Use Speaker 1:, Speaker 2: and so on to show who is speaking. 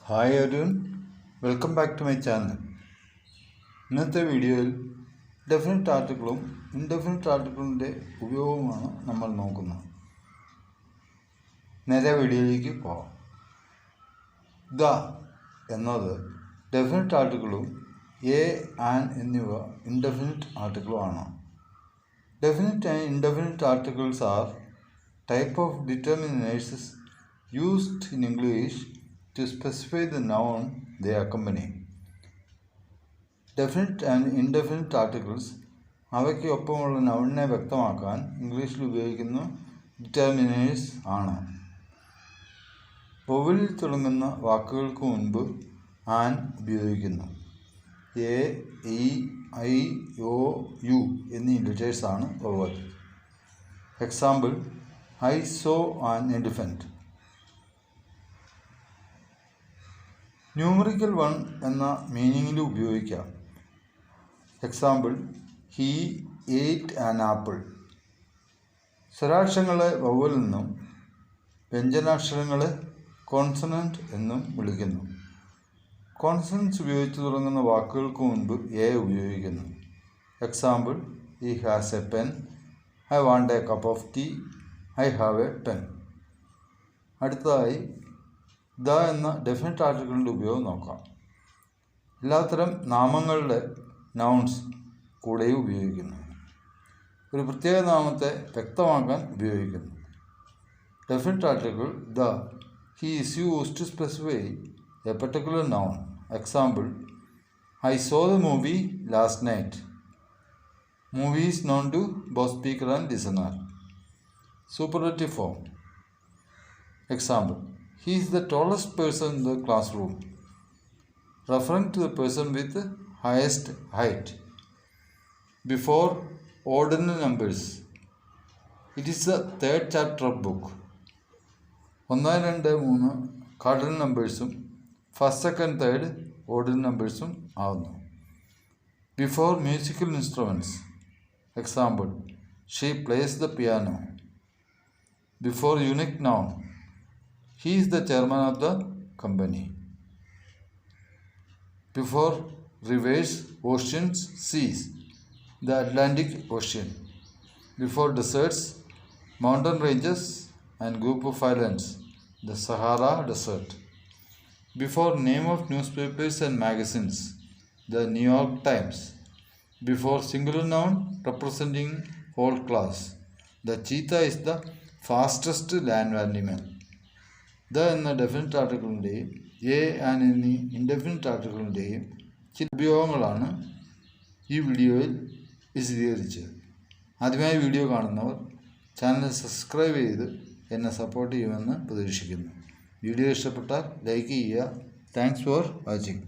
Speaker 1: Hi everyone, welcome back to my channel. ഇന്നത്തെ വീഡിയോയിൽ definite ആർട്ടിക്കിളും indefinite ആർട്ടിക്കിളിൻ്റെ ഉപയോഗവുമാണ് നമ്മൾ നോക്കുന്നത്. നേരെ വീഡിയോയിലേക്ക് പോകാം. ദ എന്നത് ഡെഫിനിറ്റ് ആർട്ടിക്കിളും എ ആൻഡ് എന്നിവ indefinite ആർട്ടിക്കിളുമാണ്. Definite and indefinite articles are type of determiners used in English to specify the noun they accompany. Definite and indefinite articles അവയ്ക്ക് ഒപ്പമുള്ള നൗണിനെ വ്യക്തമാക്കാൻ ഇംഗ്ലീഷിൽ ഉപയോഗിക്കുന്ന ഡിറ്റർമിനേഴ്സ് ആണ്. വൊവലിൽ തുടങ്ങുന്ന വാക്കുകൾക്ക് മുൻപ് ആൻ ഉപയോഗിക്കുന്നു. A, E, I, O, U എന്നീ ലെറ്റേഴ്സാണ് vowel. Example: I saw an elephant. Numerical 1 എന്ന മീനിങ്ങിൽ ഉപയോഗിക്കാം. Example: he ate an apple. സ്വരാക്ഷരങ്ങളെ വൊവൽ എന്നും വ്യഞ്ജനാക്ഷരങ്ങളെ കോൺസണന്റ് എന്നും വിളിക്കുന്നു. കോൺസണൻസ് ഉപയോഗിച്ച് തുടങ്ങുന്ന വാക്കുകൾക്ക് മുൻപ് എ ഉപയോഗിക്കുന്നു. Example: he has a pen. I want a cup of tea. I have a pen. അടുത്തതായി ദ എന്ന ഡെഫിനിറ്റ് ആർട്ടിക്കിളിൻ്റെ ഉപയോഗം നോക്കാം. എല്ലാത്തരം നാമങ്ങളുടെ നൗൺസ് കൂടെയും ഉപയോഗിക്കുന്നു. ഒരു പ്രത്യേക നാമത്തെ വ്യക്തമാക്കാൻ ഉപയോഗിക്കുന്നു. Definite article the he is used to specify a particular noun. Example: I saw the movie last night. Movie is known to both speaker and listener. Superlative form. Example: he is the tallest person in the classroom, referring to the person with the highest height. Before ordinal numbers. It is the third chapter of book. 1, 2, 3 cardinal നമ്പേഴ്സും first, second, third ordinal നമ്പേഴ്സും ആവുന്നു. Before musical instruments. Example: she plays the piano. Before unique noun. He is the chairman of the company. Before rivers, oceans, seas. The Atlantic ocean. Before deserts, mountain ranges and group of islands. The Sahara Desert. Before name of newspapers and magazines. The New York Times. Before singular noun representing whole class. The cheetah is the fastest land animal. The എന്ന definite ആർട്ടിക്കിളിൻ്റെയും A and എന്നീ indefinite ആർട്ടിക്കിളിൻ്റെയും ചില ഉപയോഗങ്ങളാണ് ഈ വീഡിയോയിൽ വിശദീകരിച്ചത്. ആദ്യമായി video കാണുന്നവർ channel subscribe ചെയ്ത് എന്നെ സപ്പോർട്ട് ചെയ്യുമെന്ന് പ്രതീക്ഷിക്കുന്നു. വീഡിയോ ഇഷ്ടപ്പെട്ടാൽ ലൈക്ക് ചെയ്യുക. Thanks for watching.